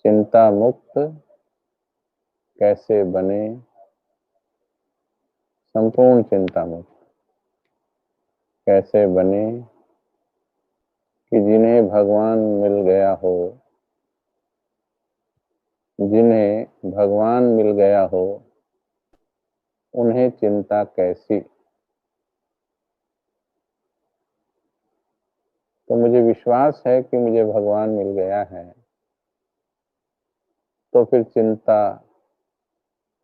चिंता मुक्त कैसे बने, संपूर्ण चिंता मुक्त कैसे बने कि जिन्हें भगवान मिल गया हो, जिन्हें भगवान मिल गया हो उन्हें चिंता कैसी। तो मुझे विश्वास है कि मुझे भगवान मिल गया है, तो फिर चिंता,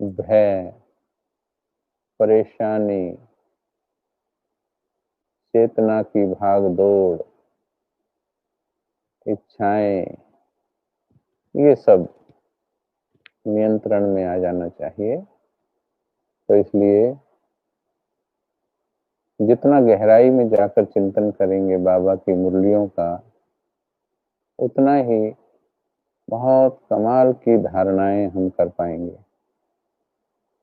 भय, परेशानी, चेतना की भाग दौड़, इच्छाएं, ये सब नियंत्रण में आ जाना चाहिए। तो इसलिए जितना गहराई में जाकर चिंतन करेंगे बाबा की मुरलियों का, उतना ही बहुत कमाल की धारणाएं हम कर पाएंगे।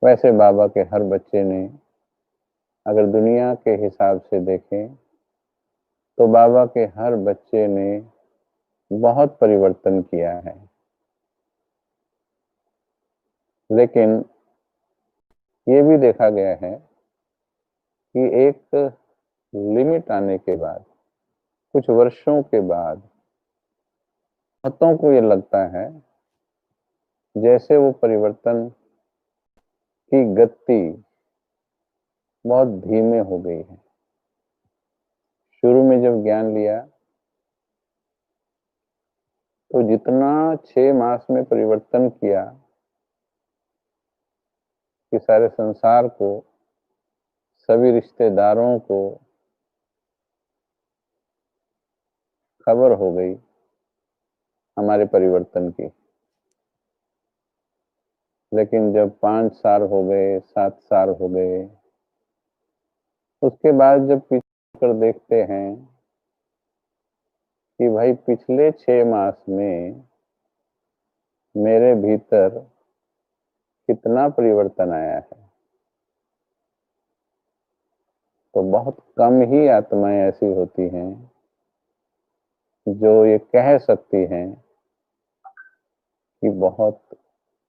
वैसे बाबा के हर बच्चे ने, अगर दुनिया के हिसाब से देखें तो बाबा के हर बच्चे ने बहुत परिवर्तन किया है, लेकिन ये भी देखा गया है कि एक लिमिट आने के बाद, कुछ वर्षों के बाद बहुतों को ये लगता है जैसे वो परिवर्तन की गति बहुत धीमे हो गई है। शुरू में जब ज्ञान लिया तो जितना 6 मास में परिवर्तन किया कि सारे संसार को, सभी रिश्तेदारों को खबर हो गई हमारे परिवर्तन की। लेकिन जब 5 साल हो गए, 7 साल हो गए, उसके बाद जब पीछे कर देखते हैं कि भाई पिछले 6 मास में मेरे भीतर कितना परिवर्तन आया है, तो बहुत कम ही आत्माएं ऐसी होती हैं जो ये कह सकती हैं कि बहुत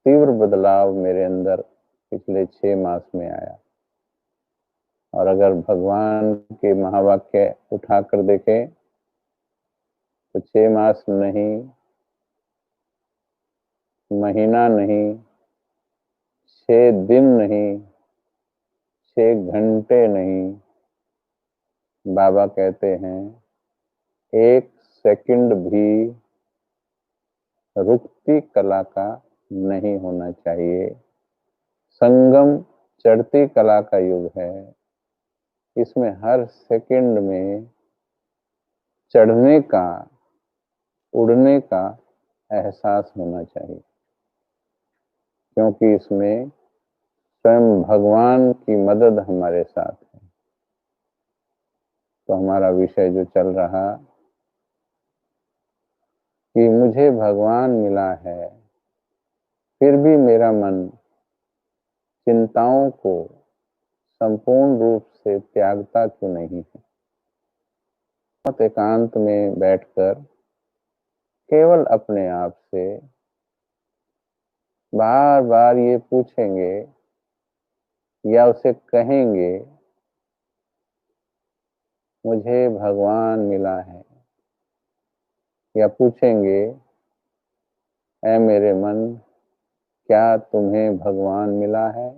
तीव्र बदलाव मेरे अंदर पिछले 6 मास में आया। और अगर भगवान के महावाक्य उठाकर देखें तो 6 मास नहीं, महीना नहीं, 6 दिन नहीं, 6 घंटे नहीं, बाबा कहते हैं 1 सेकंड भी रुकती कला का नहीं होना चाहिए। संगम चढ़ती कला का युग है, इसमें हर सेकंड में चढ़ने का, उड़ने का एहसास होना चाहिए, क्योंकि इसमें स्वयं भगवान की मदद हमारे साथ है। तो हमारा विषय जो चल रहा कि मुझे भगवान मिला है, फिर भी मेरा मन चिंताओं को संपूर्ण रूप से त्यागता क्यों नहीं है। बहुत एकांत में बैठकर केवल अपने आप से बार बार ये पूछेंगे या उसे कहेंगे, मुझे भगवान मिला है। या पूछेंगे, ऐ मेरे मन, क्या तुम्हें भगवान मिला है?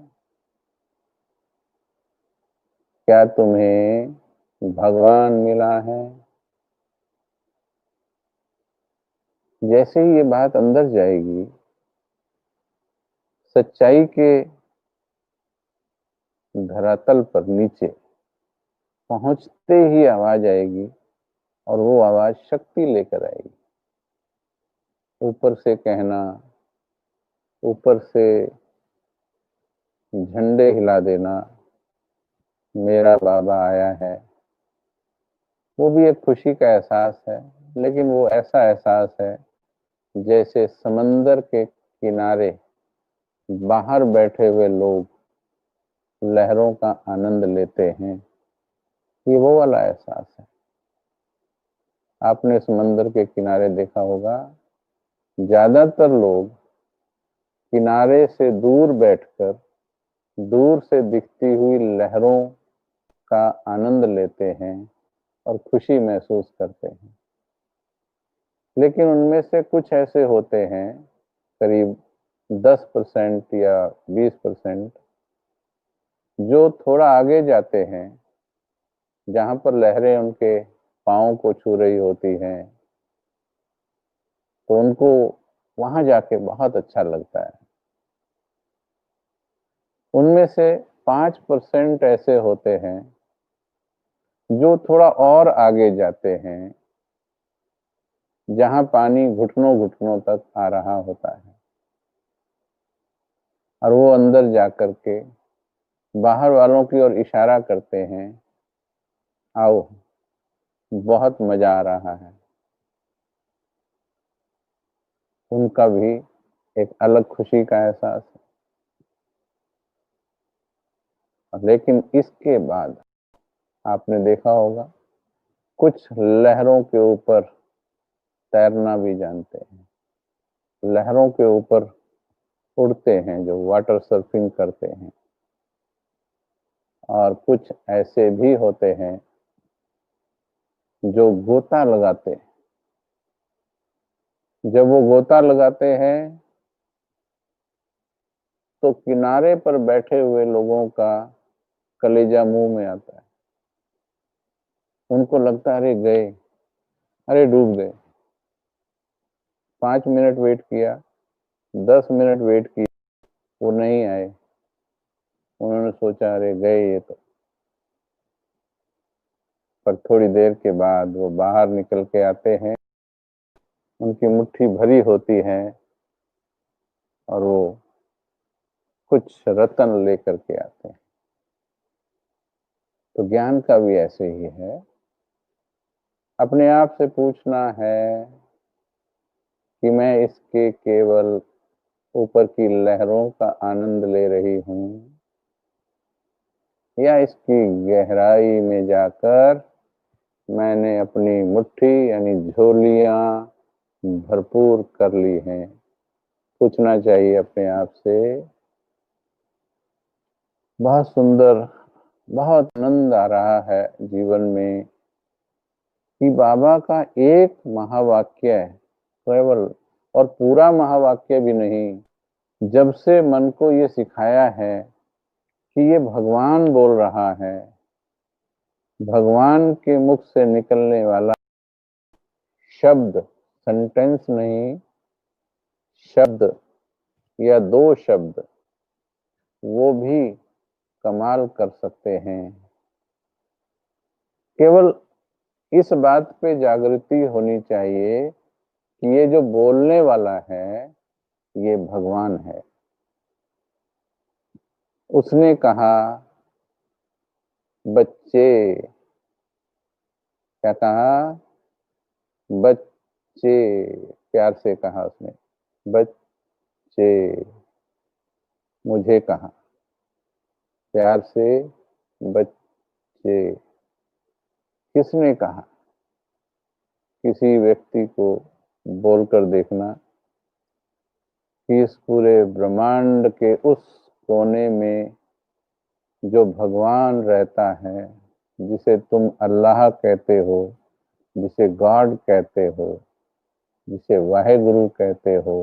क्या तुम्हें भगवान मिला है? जैसे ही ये बात अंदर जाएगी, सच्चाई के धरातल पर नीचे पहुंचते ही आवाज आएगी, और वो आवाज शक्ति लेकर आएगी। ऊपर से कहना, ऊपर से झंडे हिला देना, मेरा बाबा आया है, वो भी एक खुशी का एहसास है। लेकिन वो ऐसा एहसास है जैसे समंदर के किनारे बाहर बैठे हुए लोग लहरों का आनंद लेते हैं, ये वो वाला एहसास है। आपने समंदर के किनारे देखा होगा ज्यादातर लोग किनारे से दूर बैठकर दूर से दिखती हुई लहरों का आनंद लेते हैं और खुशी महसूस करते हैं। लेकिन उनमें से कुछ ऐसे होते हैं, करीब 10% या 20%, जो थोड़ा आगे जाते हैं, जहां पर लहरें उनके पाँव को छू रही होती हैं, तो उनको वहां जाके बहुत अच्छा लगता है। उनमें से 5% ऐसे होते हैं जो थोड़ा और आगे जाते हैं, जहां पानी घुटनों घुटनों तक आ रहा होता है, और वो अंदर जाकर के बाहर वालों की ओर इशारा करते हैं, आओ, बहुत मजा आ रहा है। उनका भी एक अलग खुशी का एहसास है। लेकिन इसके बाद आपने देखा होगा, कुछ लहरों के ऊपर तैरना भी जानते हैं, लहरों के ऊपर उड़ते हैं, जो वाटर सर्फिंग करते हैं। और कुछ ऐसे भी होते हैं जो गोता लगाते हैं। जब वो गोता लगाते हैं तो किनारे पर बैठे हुए लोगों का कलेजा मुंह में आता है। उनको लगता है अरे गए, अरे डूब गए। 5 मिनट वेट किया, 10 मिनट वेट किया, वो नहीं आए। उन्होंने सोचा अरे गए ये तो। पर थोड़ी देर के बाद वो बाहर निकल के आते हैं, उनकी मुट्ठी भरी होती है और वो कुछ रत्न लेकर के आते हैं। तो ज्ञान का भी ऐसे ही है। अपने आप से पूछना है कि मैं इसके केवल ऊपर की लहरों का आनंद ले रही हूं, या इसकी गहराई में जाकर मैंने अपनी मुट्ठी यानी झोलियां भरपूर कर ली हैं। पूछना चाहिए अपने आप से। बहुत सुंदर, बहुत आनंद आ रहा है जीवन में कि बाबा का एक महावाक्य है, केवल, और पूरा महावाक्य भी नहीं, जब से मन को ये सिखाया है कि ये भगवान बोल रहा है, भगवान के मुख से निकलने वाला शब्द, सेंटेंस नहीं, शब्द या दो शब्द, वो भी कमाल कर सकते हैं। केवल इस बात पे जागृति होनी चाहिए कि ये जो बोलने वाला है ये भगवान है। उसने कहा बच्चे, क्या कहा? बच्चे, प्यार से कहा उसने, बच्चे, मुझे कहा प्यार से, बच्चे। किसने कहा? किसी व्यक्ति को बोलकर देखना कि इस पूरे ब्रह्मांड के उस कोने में जो भगवान रहता है, जिसे तुम अल्लाह कहते हो, जिसे गॉड कहते हो, जिसे वाहेगुरु कहते हो,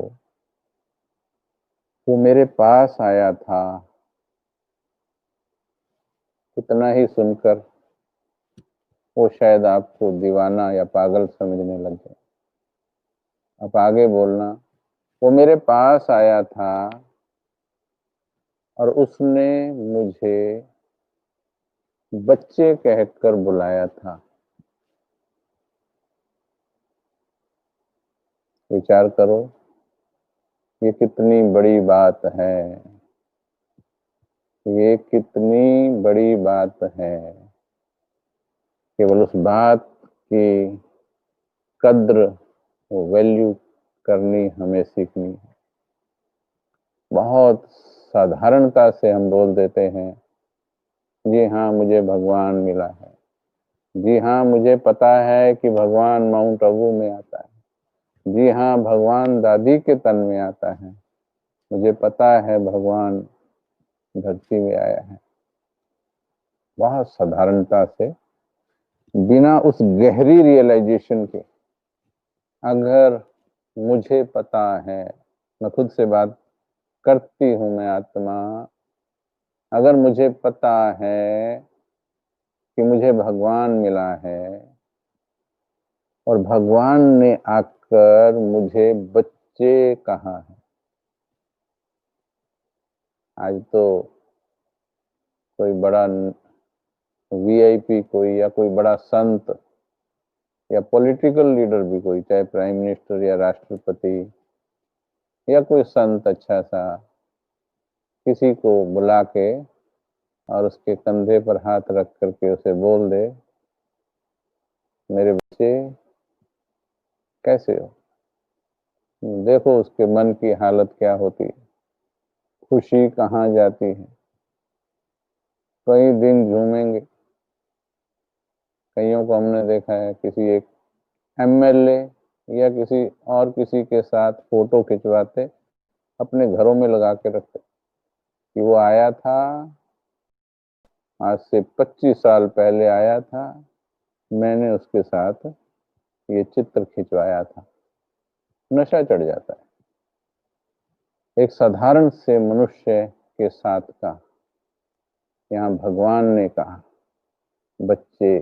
वो मेरे पास आया था। इतना ही सुनकर वो शायद आपको दीवाना या पागल समझने लग जाए। अब आगे बोलना, वो मेरे पास आया था और उसने मुझे बच्चे कहकर बुलाया था। विचार करो, ये कितनी बड़ी बात है, ये कितनी बड़ी बात है। केवल उस बात की कद्र, वैल्यू करनी हमें सीखनी है। बहुत साधारणता से हम बोल देते हैं, जी हाँ मुझे भगवान मिला है, जी हाँ मुझे पता है कि भगवान माउंट आबू में आता है, जी हाँ, भगवान दादी के तन में आता है। मुझे पता है भगवान धरती में आया है। बहुत साधारणता से, बिना उस गहरी रियलाइजेशन के, अगर मुझे पता है, मैं खुद से बात करती हूँ, मैं आत्मा, अगर मुझे पता है कि मुझे भगवान मिला है और भगवान ने आकर मुझे बच्चे कहा है। आज तो कोई बड़ा वीआईपी कोई, या कोई बड़ा संत, या पॉलिटिकल लीडर भी कोई, चाहे प्राइम मिनिस्टर या राष्ट्रपति या कोई संत अच्छा सा, किसी को बुला के और उसके कंधे पर हाथ रख करके उसे बोल दे, मेरे बच्चे कैसे हो, देखो उसके मन की हालत क्या होती है, खुशी कहाँ जाती है। कई दिन झूमेंगे। कईयों को हमने देखा है किसी एक एमएलए या किसी और किसी के साथ फोटो खिंचवाते, अपने घरों में लगा के रखते कि वो आया था, आज से 25 साल पहले आया था, मैंने उसके साथ ये चित्र खिंचवाया था। नशा चढ़ जाता है एक साधारण से मनुष्य के साथ का। यहाँ भगवान ने कहा, बच्चे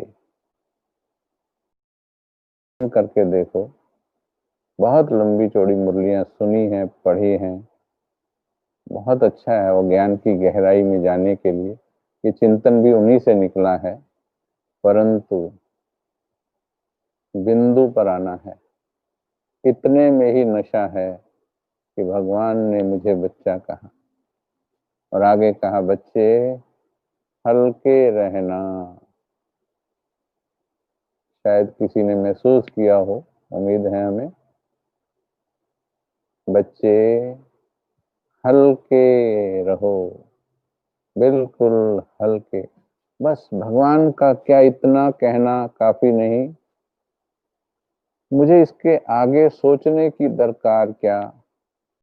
करके देखो। बहुत लंबी चौड़ी मुरलियां सुनी हैं, पढ़ी हैं, बहुत अच्छा है वो ज्ञान की गहराई में जाने के लिए। ये चिंतन भी उन्हीं से निकला है, परंतु बिंदु पर आना है। इतने में ही नशा है कि भगवान ने मुझे बच्चा कहा और आगे कहा, बच्चे हल्के रहना। शायद किसी ने महसूस किया हो, उम्मीद है हमें। बच्चे हल्के रहो, बिल्कुल हल्के। बस भगवान का क्या इतना कहना काफी नहीं, मुझे इसके आगे सोचने की दरकार क्या।